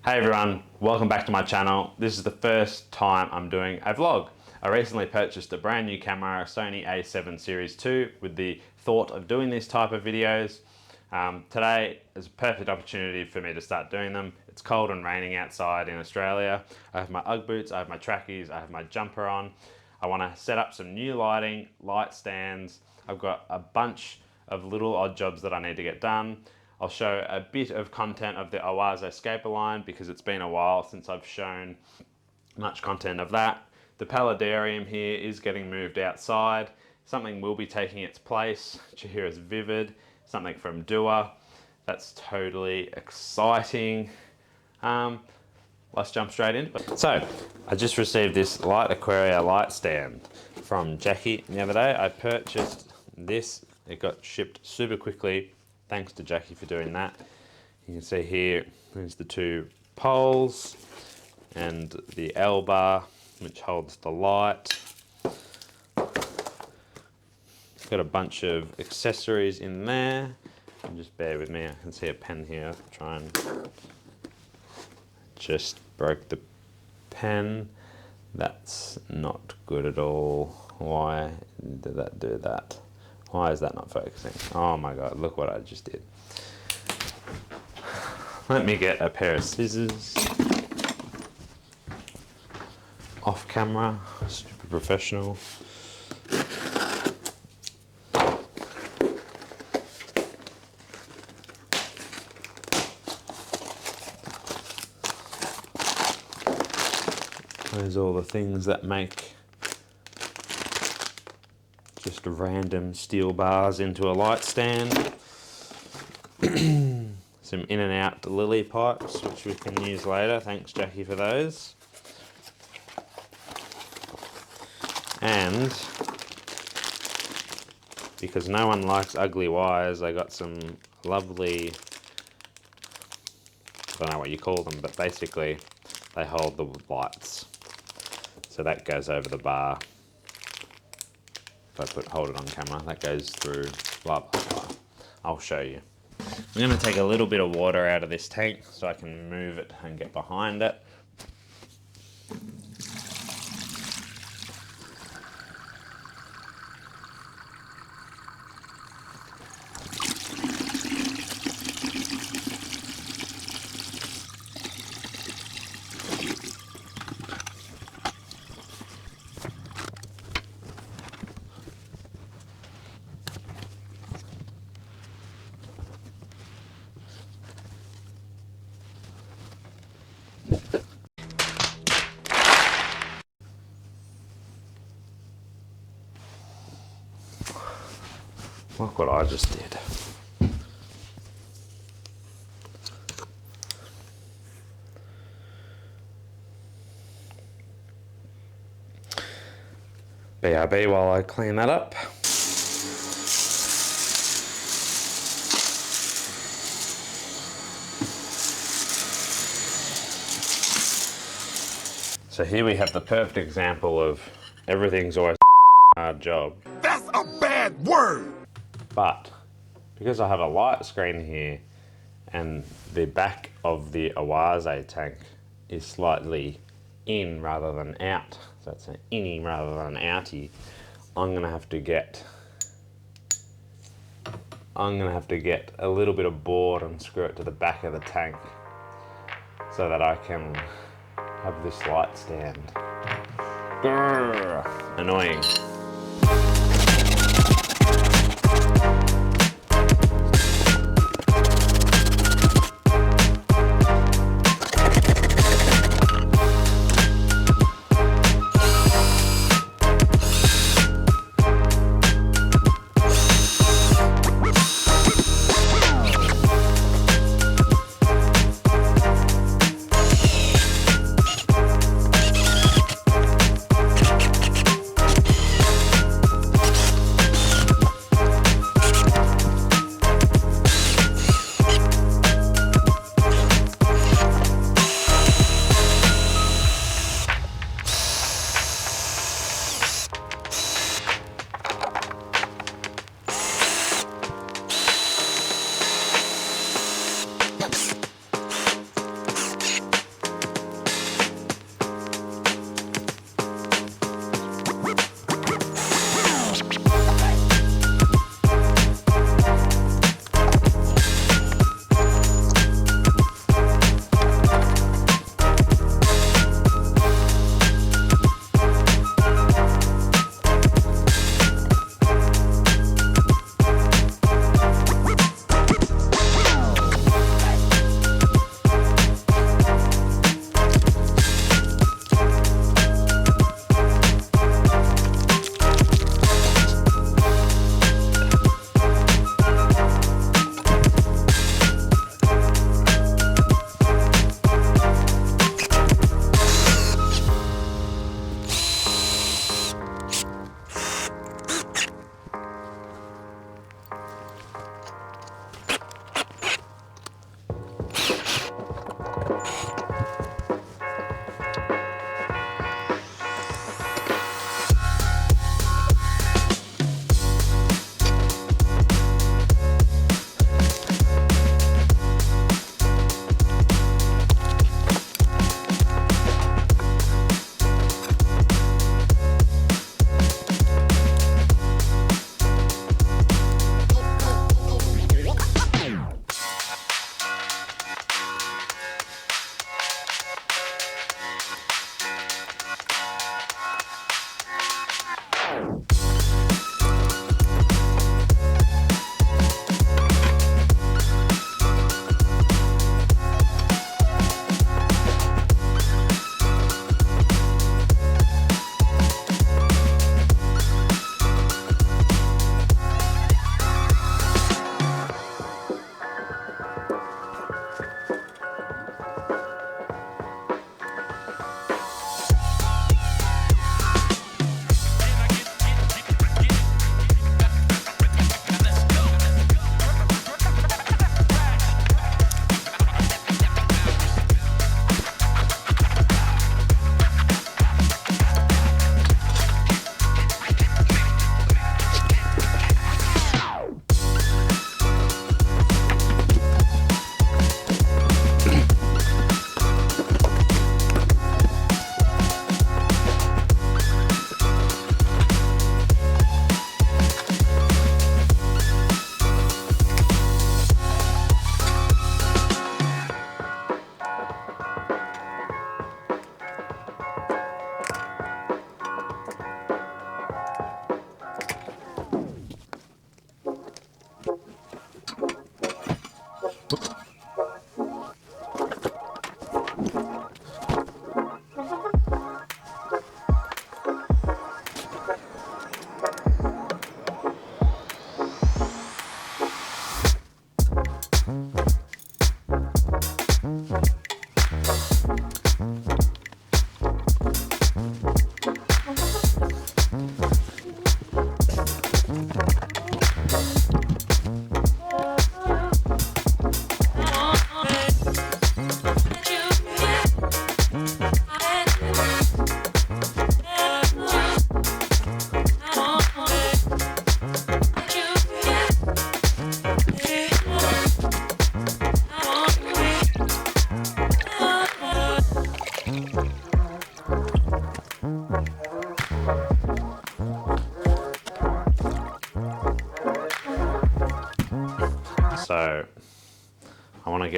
Hey everyone, welcome back to my channel. This is the first time I'm doing a vlog. I recently purchased a brand new camera, a Sony A7CII with the thought of doing this type of videos. Today is a perfect opportunity for me to start doing them. It's cold and raining outside in Australia. I have my Ugg boots, I have my trackies, I have my jumper on. I want to set up some new lighting, light stands. I've got a bunch of little odd jobs that I need to get done. I'll show a bit of content of the Oase Scaperline because it's been a while since I've shown much content of that. The paludarium here is getting moved outside. Something will be taking its place. Chihiros Vivid, something from Dua. That's totally exciting. Let's jump straight into it. So, I just received this light Aquaria light stand from Jackie the other day. I purchased this. It got shipped super quickly. Thanks to Jackie for doing that. You can see here, there's the two poles and the L bar, which holds the light. Got a bunch of accessories in there. And just bear with me, I can see a pen here. Try and just broke the pen. That's not good at all. Why did that do that? Why is that not focusing? Oh my God, look what I just did. Let me get a pair of scissors. Off camera, super professional. There's all the things that make just random steel bars into a light stand. Some in and out lily pipes, which we can use later. Thanks, Jackie, for those. And because no one likes ugly wires, I got some lovely, I don't know what you call them, but basically they hold the lights. So that goes over the bar. If I hold it on camera, that goes through, blah, blah, blah. I'll show you. I'm going to take a little bit of water out of this tank so I can move it and get behind it. Look what I just did. BRB while I clean that up. So here we have the perfect example of everything's always a hard job. That's a bad word! But because I have a light screen here and the back of the Oase tank is slightly in rather than out, so it's an innie rather than an outie, I'm gonna have to get a little bit of board and screw it to the back of the tank so that I can have this light stand. Grrr, annoying.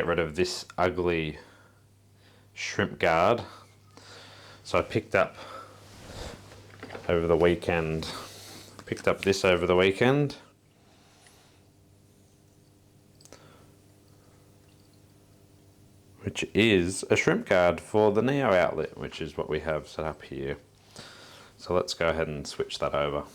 get rid of this ugly shrimp guard. So I picked up over the weekend, this over the weekend. Which is a shrimp guard for the Neo outlet, which is what we have set up here. So let's go ahead and switch that over.